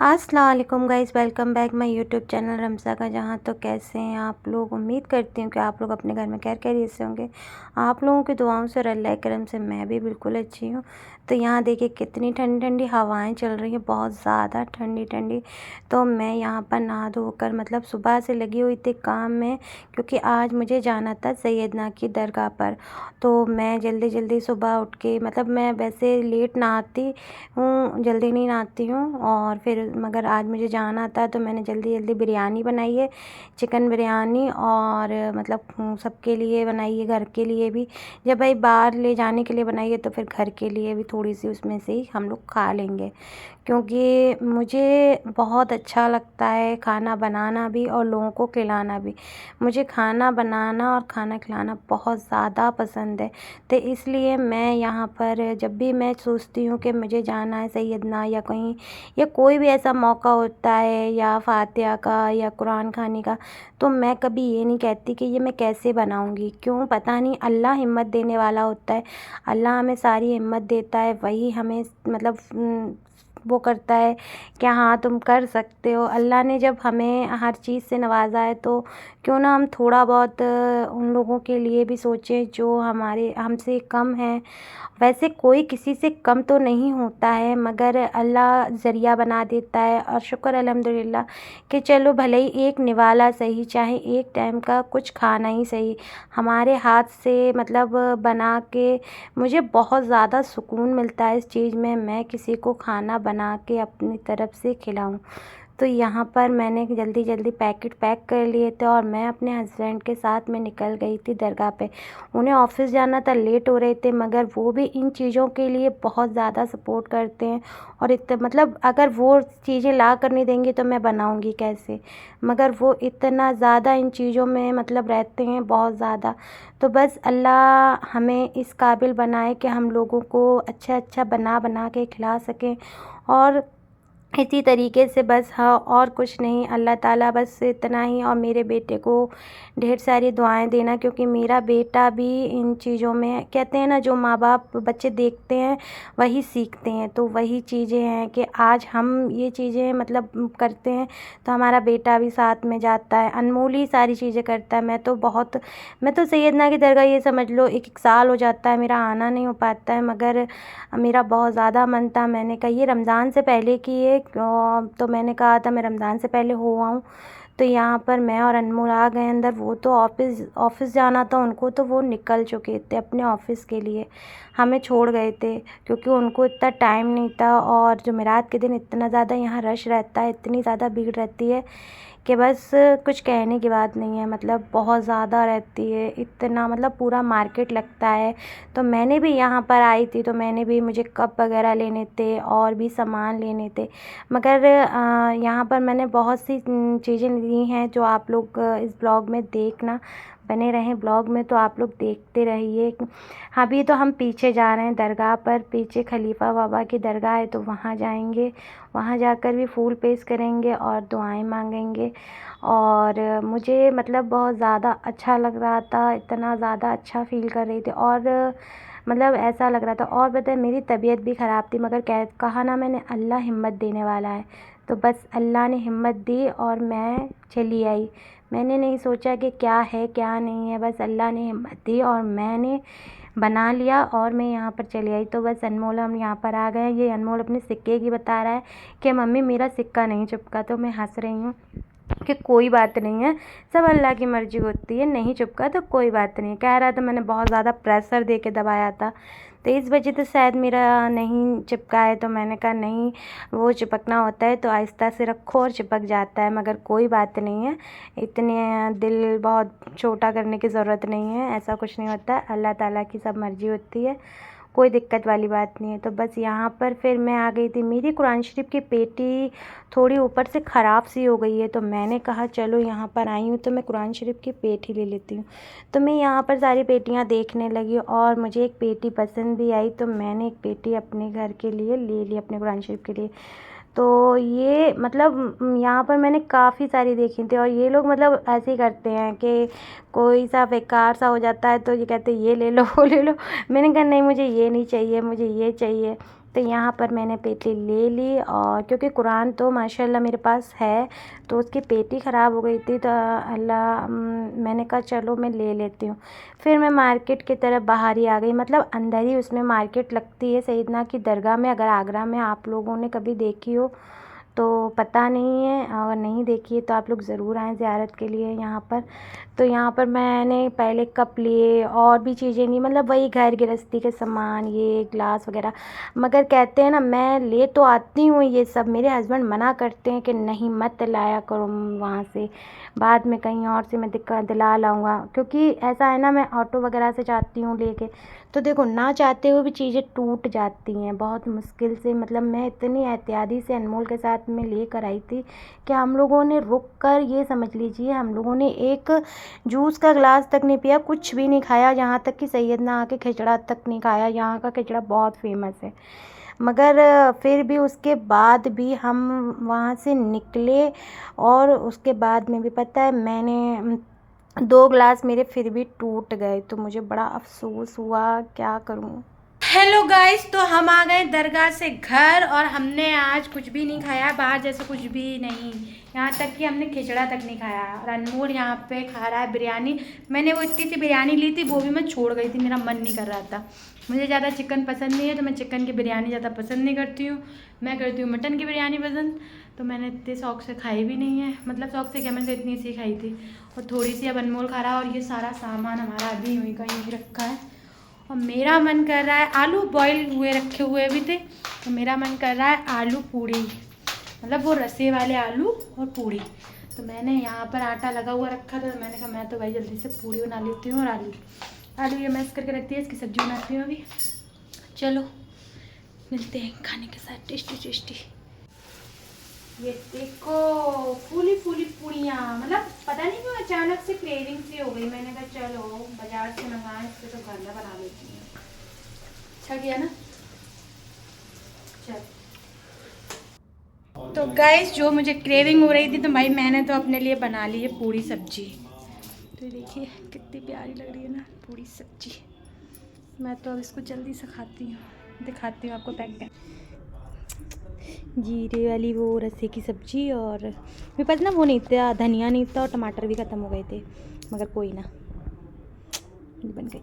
अस्सलाम वालेकुम guys, welcome back my YouTube channel Ramza का जहाँ। तो कैसे हैं आप लोग? उम्मीद करती हूँ कि आप लोग अपने घर में खैर खैरियत से होंगे। आप लोगों की दुआओं से और अल्लाह के करम से मैं भी बिल्कुल अच्छी हूँ। तो यहाँ देखिए कितनी ठंडी ठंडी हवाएं चल रही हैं, बहुत ज़्यादा ठंडी ठंडी। तो मैं यहाँ पर नहा धोकर मतलब सुबह से लगी हुई थी काम में, क्योंकि आज मुझे जाना था सैयदना की दरगाह पर। तो मैं जल्दी जल्दी सुबह उठ के मतलब मैं वैसे लेट नहाती हूँ, जल्दी नहीं नहाती हूँ। और फिर मगर आज मुझे जाना था तो मैंने जल्दी जल्दी बिरयानी बनाई है, चिकन बिरयानी। और मतलब सबके लिए बनाई है, घर के लिए भी। जब भाई बाहर ले जाने के लिए बनाई है तो फिर घर के लिए भी थोड़ी सी उसमें से ही हम लोग खा लेंगे, क्योंकि मुझे बहुत अच्छा लगता है खाना बनाना भी और लोगों को खिलाना भी। मुझे खाना बनाना और खाना खिलाना बहुत ज़्यादा पसंद है। तो इसलिए मैं यहाँ पर जब भी मैं सोचती हूँ कि मुझे जाना है सैयदना या कहीं, या कोई भी ऐसा मौका होता है या फातिहा का या कुरान खानी का, तो मैं कभी ये नहीं कहती कि ये मैं कैसे बनाऊँगी। क्यों पता नहीं, अल्लाह हिम्मत देने वाला होता है। अल्लाह हमें सारी हिम्मत देता है, वही हमें मतलब वो करता है कि हाँ तुम कर सकते हो। अल्लाह ने जब हमें हर चीज़ से नवाजा है तो क्यों ना हम थोड़ा बहुत उन लोगों के लिए भी सोचें जो हमारे हमसे कम हैं। वैसे कोई किसी से कम तो नहीं होता है, मगर अल्लाह ज़रिया बना देता है। और शुक्र अल्हम्दुलिल्लाह कि चलो भले ही एक निवाला सही, चाहे एक टाइम का कुछ खाना ही सही, हमारे हाथ से मतलब बना के मुझे बहुत ज़्यादा सुकून मिलता है इस चीज़ में। मैं किसी को खाना बना के अपनी तरफ से खिलाऊं। तो यहाँ पर मैंने जल्दी जल्दी पैकेट पैक कर लिए थे और मैं अपने हस्बैंड के साथ में निकल गई थी दरगाह पे। उन्हें ऑफिस जाना था, लेट हो रहे थे, मगर वो भी इन चीज़ों के लिए बहुत ज़्यादा सपोर्ट करते हैं। और मतलब अगर वो चीज़ें ला कर नहीं देंगी तो मैं बनाऊंगी कैसे, मगर वो इतना ज़्यादा इन चीज़ों में मतलब रहते हैं, बहुत ज़्यादा। तो बस अल्लाह हमें इस काबिल बनाए कि हम लोगों को अच्छा अच्छा बना बना के खिला सकें। और इसी तरीके से बस, हाँ और कुछ नहीं, अल्लाह ताला बस इतना ही। और मेरे बेटे को ढेर सारी दुआएं देना, क्योंकि मेरा बेटा भी इन चीज़ों में, कहते हैं ना जो माँ बाप बच्चे देखते हैं वही सीखते हैं। तो वही चीज़ें हैं कि आज हम ये चीज़ें मतलब करते हैं तो हमारा बेटा भी साथ में जाता है, अनमोल ही सारी चीज़ें करता है। मैं तो सैयदना की दरगाह ये समझ लो एक एक साल हो जाता है मेरा आना नहीं हो पाता है, मगर मेरा बहुत ज़्यादा मन था। मैंने कहा ये रमज़ान से पहले की है, तो मैंने कहा था मैं रमज़ान से पहले हो आऊँ। तो यहाँ पर मैं और अनमोल आ गए अंदर। वो तो ऑफ़िस जाना था उनको, तो वो निकल चुके थे अपने ऑफ़िस के लिए, हमें छोड़ गए थे, क्योंकि उनको इतना टाइम नहीं था। और जुमेरात के दिन इतना ज़्यादा यहाँ रश रहता है, इतनी ज़्यादा भीड़ रहती है कि बस कुछ कहने की बात नहीं है। मतलब बहुत ज़्यादा रहती है, इतना मतलब पूरा मार्केट लगता है। तो मैंने भी यहाँ पर आई थी, तो मैंने भी, मुझे कप वगैरह लेने थे और भी सामान लेने थे, मगर यहाँ पर मैंने बहुत सी चीज़ें ली हैं जो आप लोग इस ब्लॉग में देखना। बने रहें ब्लॉग में तो आप लोग देखते रहिए। अभी तो हम पीछे जा रहे हैं दरगाह पर, पीछे खलीफा बाबा की दरगाह है तो वहाँ जाएंगे। वहाँ जाकर भी फूल पेश करेंगे और दुआएं मांगेंगे। और मुझे मतलब बहुत ज़्यादा अच्छा लग रहा था, इतना ज़्यादा अच्छा फ़ील कर रही थी। और मतलब ऐसा लग रहा था। और पता है मेरी तबीयत भी ख़राब थी, मगर कहा ना मैंने, अल्लाह हिम्मत देने वाला है। तो बस अल्लाह ने हिम्मत दी और मैं चली आई। मैंने नहीं सोचा कि क्या है क्या नहीं है, बस अल्लाह ने हिम्मत दी और मैंने बना लिया और मैं यहाँ पर चली आई। तो बस अनमोल हम यहाँ पर आ गए। ये अनमोल अपने सिक्के की बता रहा है कि मम्मी मेरा सिक्का नहीं चिपका। तो मैं हंस रही हूँ कि कोई बात नहीं है, सब अल्लाह की मर्ज़ी होती है, नहीं चिपका तो कोई बात नहीं। कह रहा था मैंने बहुत ज़्यादा प्रेशर दे के दबाया था, तो इस वजह से शायद मेरा नहीं चिपका है। तो मैंने कहा नहीं, वो चिपकना होता है तो आहिस्ता से रखो और चिपक जाता है, मगर कोई बात नहीं है। इतने दिल बहुत छोटा करने की ज़रूरत नहीं है, ऐसा कुछ नहीं होता। अल्लाह ताला की सब मर्ज़ी होती है, कोई दिक्कत वाली बात नहीं है। तो बस यहाँ पर फिर मैं आ गई थी। मेरी कुरान शरीफ की पेटी थोड़ी ऊपर से ख़राब सी हो गई है, तो मैंने कहा चलो यहाँ पर आई हूँ तो मैं कुरान शरीफ की पेटी ले लेती हूँ। तो मैं यहाँ पर सारी पेटियाँ देखने लगी और मुझे एक पेटी पसंद भी आई, तो मैंने एक पेटी अपने घर के लिए ले ली, अपने कुरान शरीफ के लिए। तो ये मतलब यहाँ पर मैंने काफ़ी सारी देखी थी। और ये लोग मतलब ऐसे ही करते हैं कि कोई सा बेकार सा हो जाता है तो ये कहते हैं ये ले लो वो ले लो। मैंने कहा नहीं मुझे ये नहीं चाहिए, मुझे ये चाहिए। तो यहाँ पर मैंने पेटी ले ली, और क्योंकि कुरान तो माशाल्लाह मेरे पास है, तो उसकी पेटी ख़राब हो गई थी, तो अल्लाह मैंने कहा चलो मैं ले लेती हूँ। फिर मैं मार्केट की तरफ बाहर ही आ गई, मतलब अंदर ही उसमें मार्केट लगती है सैयदना की दरगाह में। अगर आगरा में आप लोगों ने कभी देखी हो तो पता नहीं है, अगर नहीं देखी है तो आप लोग ज़रूर आएँ ज़ियारत के लिए यहाँ पर। तो यहाँ पर मैंने पहले कप लिए और भी चीज़ें ली, मतलब वही घर गृहस्थी के सामान, ये ग्लास वगैरह। मगर कहते हैं ना, मैं ले तो आती हूँ ये सब, मेरे हस्बैंड मना करते हैं कि नहीं मत लाया करो वहाँ से, बाद में कहीं और से मैं दिला लाऊँगा। क्योंकि ऐसा है ना, मैं ऑटो वगैरह से जाती हूँ लेके, तो देखो ना चाहते हुए भी चीज़ें टूट जाती हैं बहुत मुश्किल से। मतलब मैं इतनी एहतियाती से अनमोल के साथ में लेकर आई थी कि हम लोगों ने रुक कर, ये समझ लीजिए हम लोगों ने एक जूस का गिलास तक नहीं पिया, कुछ भी नहीं खाया, यहाँ तक कि सैयदना आके खिचड़ा तक नहीं खाया। यहाँ का खिचड़ा बहुत फेमस है। मगर फिर भी उसके बाद भी हम वहाँ से निकले, और उसके बाद में भी पता है मैंने 2 ग्लास मेरे फिर भी टूट गए, तो मुझे बड़ा अफ़सोस हुआ, क्या करूँ। हेलो गाइस, तो हम आ गए दरगाह से घर, और हमने आज कुछ भी नहीं खाया बाहर, जैसे कुछ भी नहीं, यहाँ तक कि हमने खिचड़ा तक नहीं खाया। और अनमोल यहाँ पे खा रहा है बिरयानी। मैंने वो इतनी सी बिरयानी ली थी, वो भी मैं छोड़ गई थी, मेरा मन नहीं कर रहा था। मुझे ज़्यादा चिकन पसंद नहीं है, तो मैं चिकन की बिरयानी ज़्यादा पसंद नहीं करती हूँ, मैं करती हूँ मटन की बिरयानी पसंद। तो मैंने इतने शौक से खाई भी नहीं है, मतलब शौक से क्या, मैंने तो इतनी सी खाई थी, और थोड़ी सी अब अनमोल खा रहा है। और ये सारा सामान हमारा अभी वहीं का यहीं रखा है, और मेरा मन कर रहा है, आलू बॉईल हुए रखे हुए भी थे, तो मेरा मन कर रहा है आलू पूड़ी, मतलब वो रसे वाले आलू और पूड़ी। तो मैंने यहाँ पर आटा लगा हुआ रखा था, तो मैंने कहा मैं तो भाई जल्दी से पूड़ी बना लेती हूँ, और आलू ये मैश करके रखती है, इसकी सब्ज़ी बनाती हूँ अभी। चलो मिलते हैं खाने के साथ टेस्टी टेस्टी। ये देखो फूली फूली पूड़ियाँ, मतलब पता नहीं क्यों अचानक से क्रेविंग सी हो गई, मैंने कहा चलो बाजार से मंगाएं, इससे तो घर में बना लेती हूँ। अच्छा किया ना। चल तो गाइस, जो मुझे क्रेविंग हो रही थी, तो भाई मैंने तो अपने लिए बना ली है पूड़ी सब्जी। तो देखिए कितनी प्यारी लग रही है ना पूड़ी सब्जी। मैं तो अब इसको जल्दी से खाती हूँ, दिखाती हूँ आपको पैक कर। जीरे वाली वो रस्से की सब्ज़ी, और मेरे पास ना वो नहीं था, धनिया नहीं था, और टमाटर भी ख़त्म हो गए थे, मगर कोई ना, बन गई।